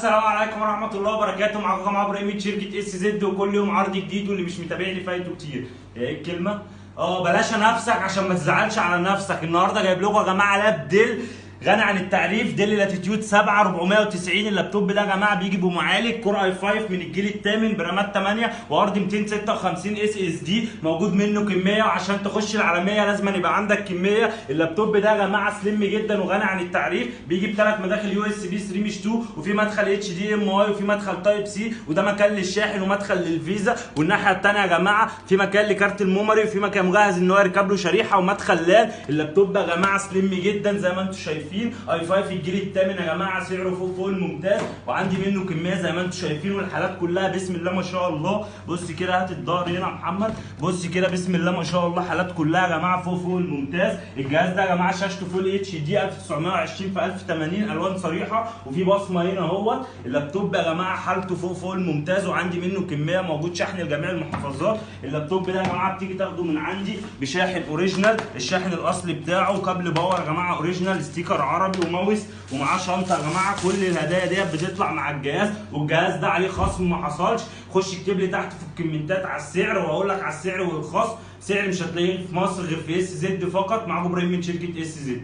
السلام عليكم ورحمة الله وبركاته. معاكم عمرو ابراهيم من شركة اس زد، وكل يوم عرض جديد، واللي مش متابعني فايته كتير. ايه الكلمة؟ بلاش نفسك عشان ما تزعلش على نفسك. النهارده جايب لكم يا جماعة لاب ديل غني عن التعريف، ديل لاتيتيود 7 490. اللابتوب ده يا جماعه بيجي بمعالج كور اي 5 من الجيل الثامن برامات 8 وارض 256 اس اس دي، موجود منه كميه، وعشان تخش العالميه لازم يبقى عندك كميه. اللابتوب ده يا جماعه سليم جدا وغني عن التعريف، بيجي بثلاث مداخل يو اس بي 3 مش 2، وفي مدخل اتش دي ام اي، وفي مدخل تايب سي، وده مكان للشاحن ومدخل للفيزا. والناحيه الثانيه يا جماعه في مكان لكارت الميموري، وفي مكان مجهز ان هو يركب له شريحه ومدخل لان. اللابتوب ده يا جماعه سليم جدا زي ما انتم شايفين، اي 5 الجيل الثامن يا جماعه، سعره فوق الممتاز، وعندي منه كميه زي ما انتم شايفين، والحالات كلها بسم الله ما شاء الله. بص كده، هات الظهر هنا يا محمد، بص كده بسم الله ما شاء الله، حالات كلها يا جماعه فوق الممتاز. الجهاز ده يا جماعه شاشته فول اتش دي 1920 في 1080، الوان صريحه، وفي بصمه هنا اهوت. اللابتوب يا جماعه حالته فوق الممتاز، وعندي منه كميه، موجود شحن لجميع المحافظات. اللابتوب ده يا جماعه بتيجي تاخده من عندي بشاحن اوريجينال، الشاحن الاصلي بتاعه، وكابل باور يا جماعه اوريجينال، ستيكر عربي، وماوس، ومعاه شنطه يا جماعه. كل الهدايا ديت بتطلع مع الجهاز، والجهاز ده عليه خصم ما حصلش. خش اكتب لي تحت في الكومنتات على السعر، وهقول لك على السعر والخصم. سعر مش هتلاقيه في مصر غير في اس زد فقط. معاكم ابراهيم من شركه اس زد.